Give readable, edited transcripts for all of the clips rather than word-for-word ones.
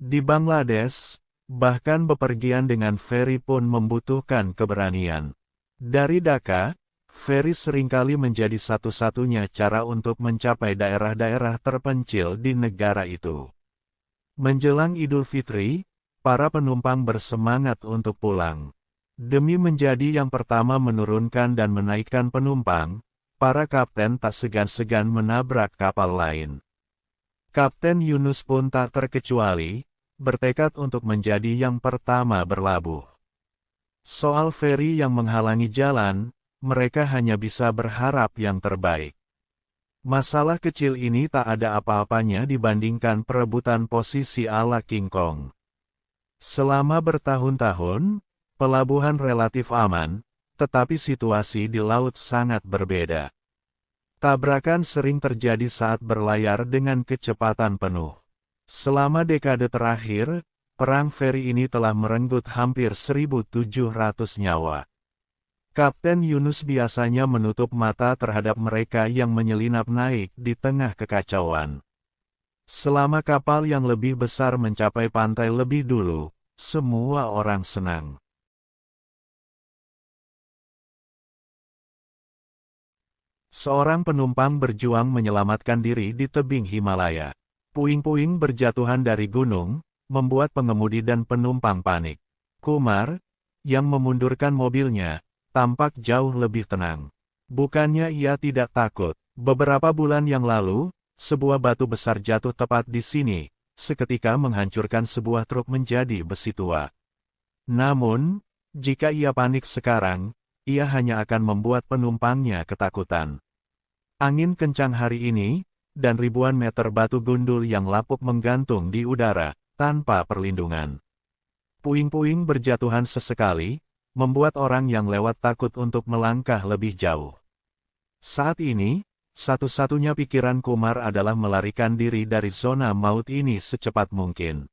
Di Bangladesh, bahkan bepergian dengan feri pun membutuhkan keberanian. Dari Dhaka, feri seringkali menjadi satu-satunya cara untuk mencapai daerah-daerah terpencil di negara itu. Menjelang Idul Fitri, para penumpang bersemangat untuk pulang. Demi menjadi yang pertama menurunkan dan menaikkan penumpang, para kapten tak segan-segan menabrak kapal lain. Kapten Yunus pun tak terkecuali, bertekad untuk menjadi yang pertama berlabuh. Soal feri yang menghalangi jalan, mereka hanya bisa berharap yang terbaik. Masalah kecil ini tak ada apa-apanya dibandingkan perebutan posisi ala King Kong. Selama bertahun-tahun, pelabuhan relatif aman, tetapi situasi di laut sangat berbeda. Tabrakan sering terjadi saat berlayar dengan kecepatan penuh. Selama dekade terakhir, perang feri ini telah merenggut hampir 1.700 nyawa. Kapten Yunus biasanya menutup mata terhadap mereka yang menyelinap naik di tengah kekacauan. Selama kapal yang lebih besar mencapai pantai lebih dulu, semua orang senang. Seorang penumpang berjuang menyelamatkan diri di tebing Himalaya. Puing-puing berjatuhan dari gunung, membuat pengemudi dan penumpang panik. Kumar, yang memundurkan mobilnya, tampak jauh lebih tenang. Bukannya ia tidak takut. Beberapa bulan yang lalu, sebuah batu besar jatuh tepat di sini, seketika menghancurkan sebuah truk menjadi besi tua. Namun, jika ia panik sekarang, ia hanya akan membuat penumpangnya ketakutan. Angin kencang hari ini, dan ribuan meter batu gundul yang lapuk menggantung di udara, tanpa perlindungan. Puing-puing berjatuhan sesekali, membuat orang yang lewat takut untuk melangkah lebih jauh. Saat ini, satu-satunya pikiran Kumar adalah melarikan diri dari zona maut ini secepat mungkin.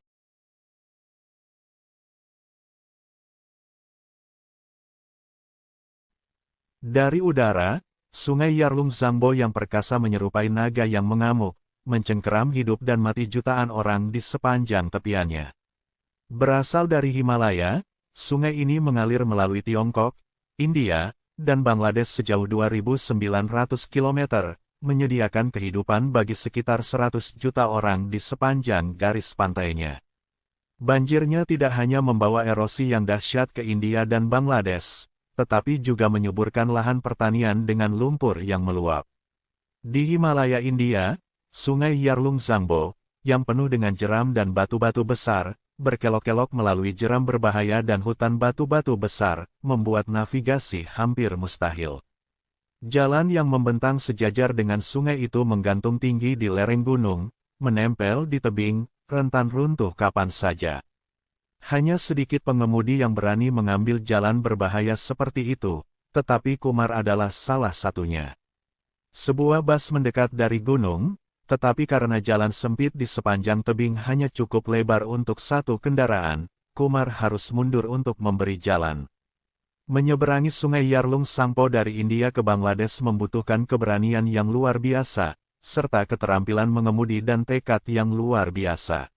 Dari udara, Sungai Yarlung Zangbo yang perkasa menyerupai naga yang mengamuk, mencengkeram hidup dan mati jutaan orang di sepanjang tepiannya. Berasal dari Himalaya, sungai ini mengalir melalui Tiongkok, India, dan Bangladesh sejauh 2.900 km, menyediakan kehidupan bagi sekitar 100 juta orang di sepanjang garis pantainya. Banjirnya tidak hanya membawa erosi yang dahsyat ke India dan Bangladesh, tetapi juga menyuburkan lahan pertanian dengan lumpur yang meluap. Di Himalaya India, Sungai Yarlung Zangbo, yang penuh dengan jeram dan batu-batu besar, berkelok-kelok melalui jeram berbahaya dan hutan batu-batu besar, membuat navigasi hampir mustahil. Jalan yang membentang sejajar dengan sungai itu menggantung tinggi di lereng gunung, menempel di tebing, rentan runtuh kapan saja. Hanya sedikit pengemudi yang berani mengambil jalan berbahaya seperti itu, tetapi Kumar adalah salah satunya. Sebuah bus mendekat dari gunung, tetapi karena jalan sempit di sepanjang tebing hanya cukup lebar untuk satu kendaraan, Kumar harus mundur untuk memberi jalan. Menyeberangi sungai Yarlung Zangbo dari India ke Bangladesh membutuhkan keberanian yang luar biasa, serta keterampilan mengemudi dan tekad yang luar biasa.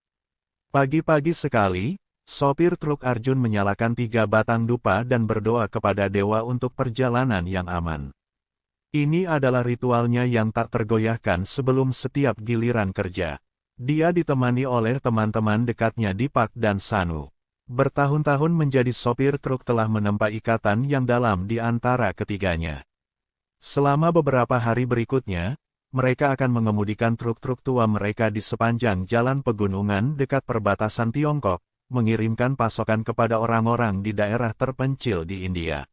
Pagi-pagi sekali, sopir truk Arjun menyalakan 3 batang dupa dan berdoa kepada dewa untuk perjalanan yang aman. Ini adalah ritualnya yang tak tergoyahkan sebelum setiap giliran kerja. Dia ditemani oleh teman-teman dekatnya Dipak dan Sanu. Bertahun-tahun menjadi sopir truk telah menempa ikatan yang dalam di antara ketiganya. Selama beberapa hari berikutnya, mereka akan mengemudikan truk-truk tua mereka di sepanjang jalan pegunungan dekat perbatasan Tiongkok, mengirimkan pasokan kepada orang-orang di daerah terpencil di India.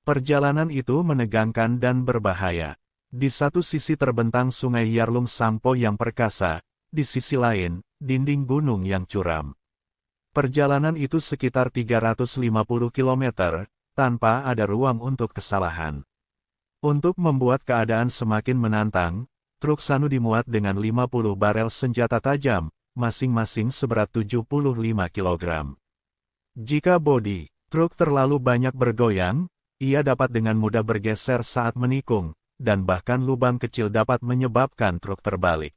Perjalanan itu menegangkan dan berbahaya. Di satu sisi terbentang sungai Yarlung Zangbo yang perkasa, di sisi lain, dinding gunung yang curam. Perjalanan itu sekitar 350 km, tanpa ada ruang untuk kesalahan. Untuk membuat keadaan semakin menantang, truk Sanu dimuat dengan 50 barel senjata tajam, masing-masing seberat 75 kg. Jika bodi truk terlalu banyak bergoyang, ia dapat dengan mudah bergeser saat menikung, dan bahkan lubang kecil dapat menyebabkan truk terbalik.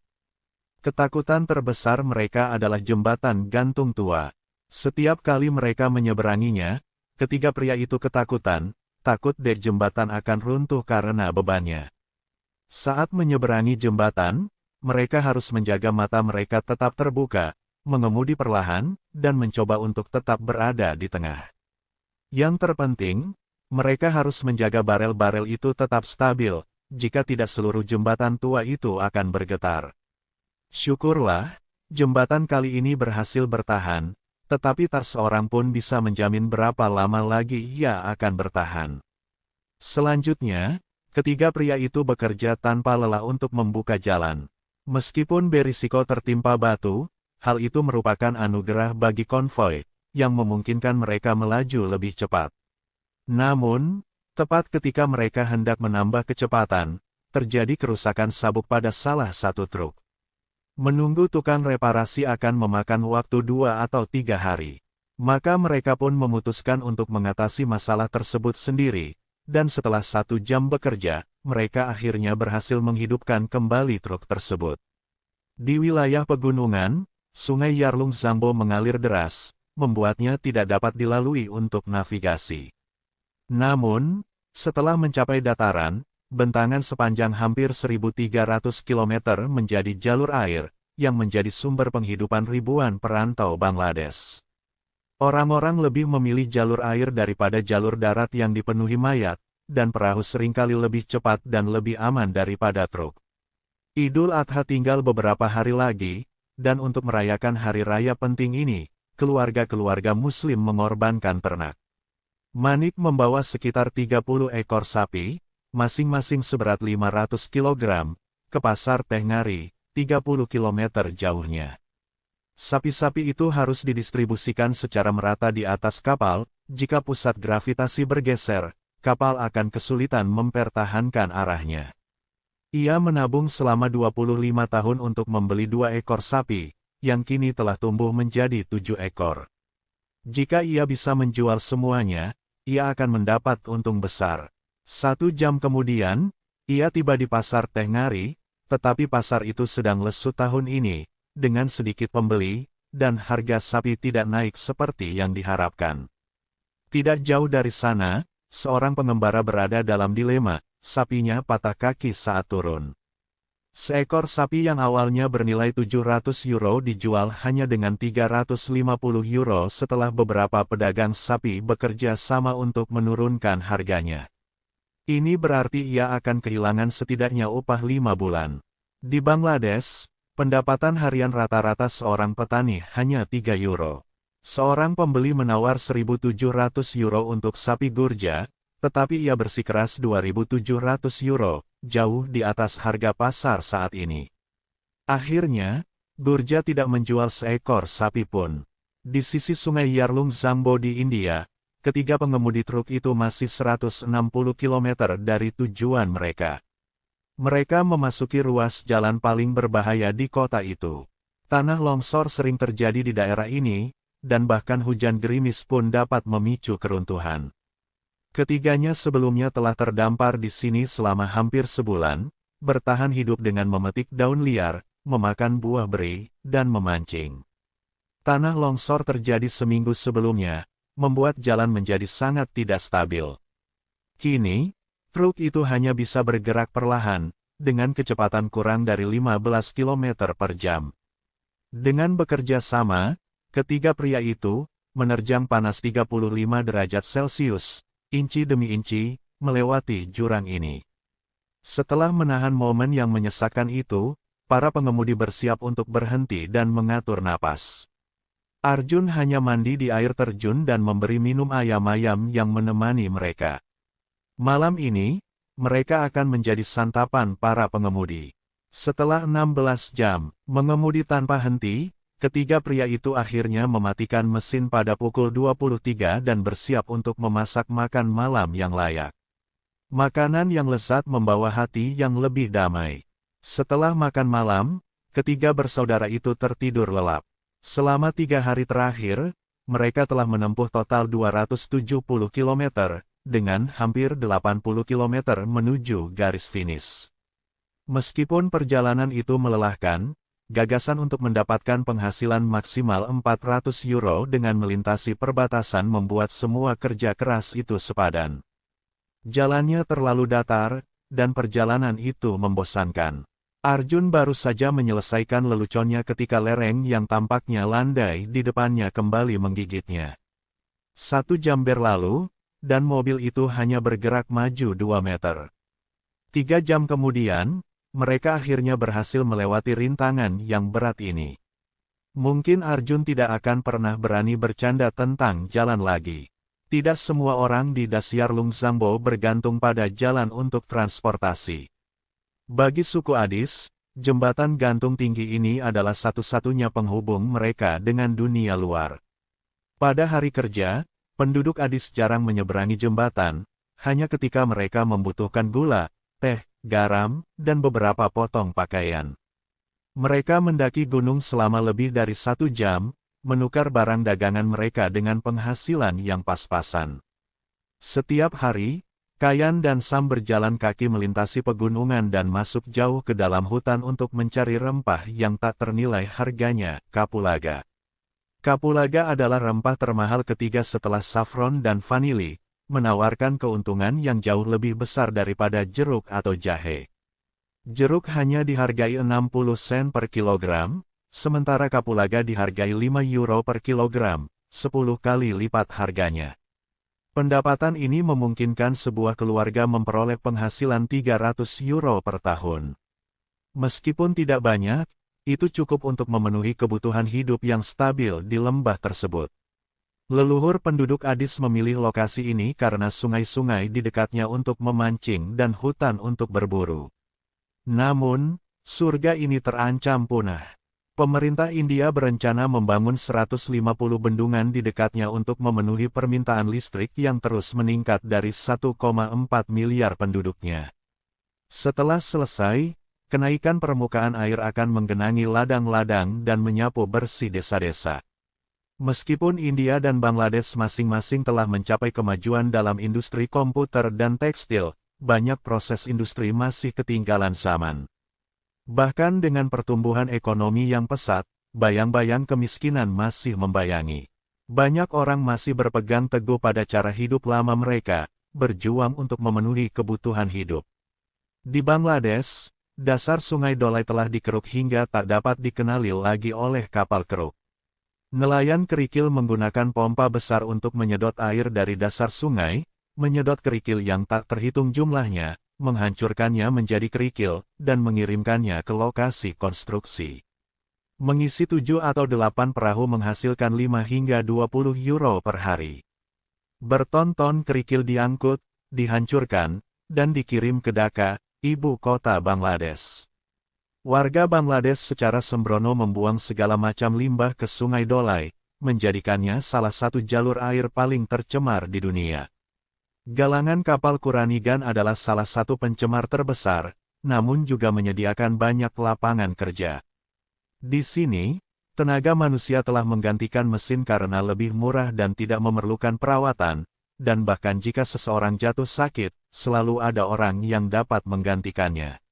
Ketakutan terbesar mereka adalah jembatan gantung tua. Setiap kali mereka menyeberanginya, ketiga pria itu ketakutan, takut dek jembatan akan runtuh karena bebannya. Saat menyeberangi jembatan, mereka harus menjaga mata mereka tetap terbuka, mengemudi perlahan, dan mencoba untuk tetap berada di tengah. Yang terpenting, mereka harus menjaga barel-barel itu tetap stabil, jika tidak seluruh jembatan tua itu akan bergetar. Syukurlah, jembatan kali ini berhasil bertahan, tetapi tak seorang pun bisa menjamin berapa lama lagi ia akan bertahan. Selanjutnya, ketiga pria itu bekerja tanpa lelah untuk membuka jalan. Meskipun berisiko tertimpa batu, hal itu merupakan anugerah bagi konvoi, yang memungkinkan mereka melaju lebih cepat. Namun, tepat ketika mereka hendak menambah kecepatan, terjadi kerusakan sabuk pada salah satu truk. Menunggu tukang reparasi akan memakan waktu 2 atau 3 hari. Maka mereka pun memutuskan untuk mengatasi masalah tersebut sendiri, dan setelah 1 jam bekerja, mereka akhirnya berhasil menghidupkan kembali truk tersebut. Di wilayah pegunungan, Sungai Yarlung Zambo mengalir deras, membuatnya tidak dapat dilalui untuk navigasi. Namun, setelah mencapai dataran, bentangan sepanjang hampir 1.300 km menjadi jalur air, yang menjadi sumber penghidupan ribuan perantau Bangladesh. Orang-orang lebih memilih jalur air daripada jalur darat yang dipenuhi mayat, dan perahu seringkali lebih cepat dan lebih aman daripada truk. Idul Adha tinggal beberapa hari lagi, dan untuk merayakan hari raya penting ini, keluarga-keluarga Muslim mengorbankan ternak. Manik membawa sekitar 30 ekor sapi, masing-masing seberat 500 kg, ke pasar Teh Ngari, 30 km jauhnya. Sapi-sapi itu harus didistribusikan secara merata di atas kapal, jika pusat gravitasi bergeser, kapal akan kesulitan mempertahankan arahnya. Ia menabung selama 25 tahun untuk membeli 2 ekor sapi, yang kini telah tumbuh menjadi 7 ekor. Jika ia bisa menjual semuanya, ia akan mendapat untung besar. 1 jam kemudian, ia tiba di pasar Teh Ngari, tetapi pasar itu sedang lesu tahun ini, dengan sedikit pembeli, dan harga sapi tidak naik seperti yang diharapkan. Tidak jauh dari sana, seorang pengembara berada dalam dilema, sapinya patah kaki saat turun. Seekor sapi yang awalnya bernilai 700 euro dijual hanya dengan 350 euro setelah beberapa pedagang sapi bekerja sama untuk menurunkan harganya. Ini berarti ia akan kehilangan setidaknya upah 5 bulan. Di Bangladesh, pendapatan harian rata-rata seorang petani hanya 3 euro. Seorang pembeli menawar 1.700 euro untuk sapi Gurja, tetapi ia bersikeras 2.700 euro, jauh di atas harga pasar saat ini. Akhirnya, Gurja tidak menjual seekor sapi pun. Di sisi Sungai Yarlung Zambo di India, ketiga pengemudi truk itu masih 160 km dari tujuan mereka. Mereka memasuki ruas jalan paling berbahaya di kota itu. Tanah longsor sering terjadi di daerah ini, dan bahkan hujan gerimis pun dapat memicu keruntuhan. Ketiganya sebelumnya telah terdampar di sini selama hampir sebulan, bertahan hidup dengan memetik daun liar, memakan buah beri, dan memancing. Tanah longsor terjadi seminggu sebelumnya, membuat jalan menjadi sangat tidak stabil. Kini, truk itu hanya bisa bergerak perlahan, dengan kecepatan kurang dari 15 km per jam. Dengan bekerja sama, ketiga pria itu, menerjang panas 35 derajat Celcius, inci demi inci, melewati jurang ini. Setelah menahan momen yang menyesakan itu, para pengemudi bersiap untuk berhenti dan mengatur napas. Arjun hanya mandi di air terjun dan memberi minum ayam-ayam yang menemani mereka. Malam ini, mereka akan menjadi santapan para pengemudi. Setelah 16 jam, mengemudi tanpa henti, ketiga pria itu akhirnya mematikan mesin pada pukul 23 dan bersiap untuk memasak makan malam yang layak. Makanan yang lezat membawa hati yang lebih damai. Setelah makan malam, ketiga bersaudara itu tertidur lelap. Selama 3 hari terakhir, mereka telah menempuh total 270 km, dengan hampir 80 km menuju garis finish. Meskipun perjalanan itu melelahkan, gagasan untuk mendapatkan penghasilan maksimal €400 dengan melintasi perbatasan membuat semua kerja keras itu sepadan. Jalannya terlalu datar, dan perjalanan itu membosankan. Arjun baru saja menyelesaikan leluconnya ketika lereng yang tampaknya landai di depannya kembali menggigitnya. 1 jam berlalu, dan mobil itu hanya bergerak maju 2 meter. 3 jam kemudian, mereka akhirnya berhasil melewati rintangan yang berat ini. Mungkin Arjun tidak akan pernah berani bercanda tentang jalan lagi. Tidak semua orang di Dasyarlung Zambo bergantung pada jalan untuk transportasi. Bagi suku Adis, jembatan gantung tinggi ini adalah satu-satunya penghubung mereka dengan dunia luar. Pada hari kerja, penduduk Adis jarang menyeberangi jembatan, hanya ketika mereka membutuhkan gula, teh, garam, dan beberapa potong pakaian. Mereka mendaki gunung selama lebih dari 1 jam, menukar barang dagangan mereka dengan penghasilan yang pas-pasan. Setiap hari, Kayan dan Sam berjalan kaki melintasi pegunungan dan masuk jauh ke dalam hutan untuk mencari rempah yang tak ternilai harganya, kapulaga. Kapulaga adalah rempah termahal ketiga setelah saffron dan vanili, menawarkan keuntungan yang jauh lebih besar daripada jeruk atau jahe. Jeruk hanya dihargai 60 sen per kilogram, sementara kapulaga dihargai €5 per kilogram, 10 kali lipat harganya. Pendapatan ini memungkinkan sebuah keluarga memperoleh penghasilan €300 per tahun. Meskipun tidak banyak, itu cukup untuk memenuhi kebutuhan hidup yang stabil di lembah tersebut. Leluhur penduduk Adis memilih lokasi ini karena sungai-sungai di dekatnya untuk memancing dan hutan untuk berburu. Namun, surga ini terancam punah. Pemerintah India berencana membangun 150 bendungan di dekatnya untuk memenuhi permintaan listrik yang terus meningkat dari 1,4 miliar penduduknya. Setelah selesai, kenaikan permukaan air akan menggenangi ladang-ladang dan menyapu bersih desa-desa. Meskipun India dan Bangladesh masing-masing telah mencapai kemajuan dalam industri komputer dan tekstil, banyak proses industri masih ketinggalan zaman. Bahkan dengan pertumbuhan ekonomi yang pesat, bayang-bayang kemiskinan masih membayangi. Banyak orang masih berpegang teguh pada cara hidup lama mereka, berjuang untuk memenuhi kebutuhan hidup. Di Bangladesh, dasar sungai Dolai telah dikeruk hingga tak dapat dikenali lagi oleh kapal keruk. Nelayan kerikil menggunakan pompa besar untuk menyedot air dari dasar sungai, menyedot kerikil yang tak terhitung jumlahnya, menghancurkannya menjadi kerikil, dan mengirimkannya ke lokasi konstruksi. Mengisi 7 atau 8 perahu menghasilkan 5 hingga €20 per hari. Berton-ton kerikil diangkut, dihancurkan, dan dikirim ke Dhaka, ibu kota Bangladesh. Warga Bangladesh secara sembrono membuang segala macam limbah ke Sungai Dolai, menjadikannya salah satu jalur air paling tercemar di dunia. Galangan kapal Kuranigan adalah salah satu pencemar terbesar, namun juga menyediakan banyak lapangan kerja. Di sini, tenaga manusia telah menggantikan mesin karena lebih murah dan tidak memerlukan perawatan, dan bahkan jika seseorang jatuh sakit, selalu ada orang yang dapat menggantikannya.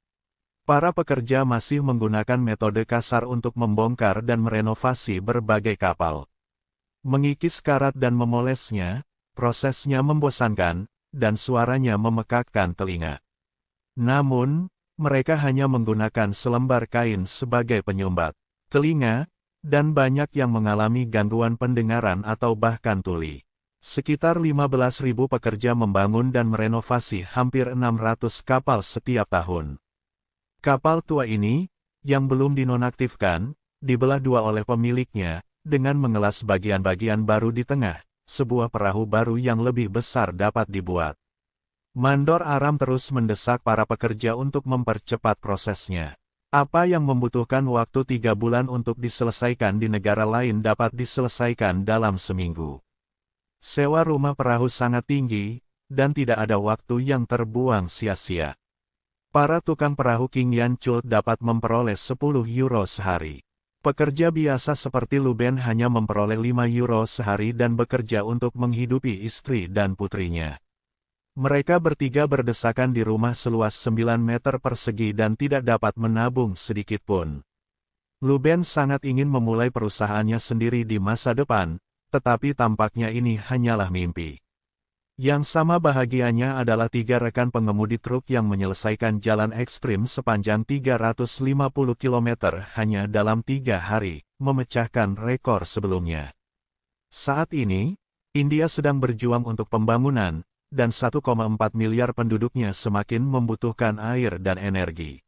Para pekerja masih menggunakan metode kasar untuk membongkar dan merenovasi berbagai kapal. Mengikis karat dan memolesnya, prosesnya membosankan, dan suaranya memekakkan telinga. Namun, mereka hanya menggunakan selembar kain sebagai penyumbat telinga, dan banyak yang mengalami gangguan pendengaran atau bahkan tuli. Sekitar 15.000 pekerja membangun dan merenovasi hampir 600 kapal setiap tahun. Kapal tua ini, yang belum dinonaktifkan, dibelah dua oleh pemiliknya, dengan mengelas bagian-bagian baru di tengah, sebuah perahu baru yang lebih besar dapat dibuat. Mandor Aram terus mendesak para pekerja untuk mempercepat prosesnya. Apa yang membutuhkan waktu 3 bulan untuk diselesaikan di negara lain dapat diselesaikan dalam seminggu. Sewa rumah perahu sangat tinggi, dan tidak ada waktu yang terbuang sia-sia. Para tukang perahu King Yan Chult dapat memperoleh €10 sehari. Pekerja biasa seperti Luben hanya memperoleh €5 sehari dan bekerja untuk menghidupi istri dan putrinya. Mereka bertiga berdesakan di rumah seluas 9 meter persegi dan tidak dapat menabung sedikit pun. Luben sangat ingin memulai perusahaannya sendiri di masa depan, tetapi tampaknya ini hanyalah mimpi. Yang sama bahagianya adalah 3 rekan pengemudi truk yang menyelesaikan jalan ekstrim sepanjang 350 km hanya dalam 3 hari, memecahkan rekor sebelumnya. Saat ini, India sedang berjuang untuk pembangunan, dan 1,4 miliar penduduknya semakin membutuhkan air dan energi.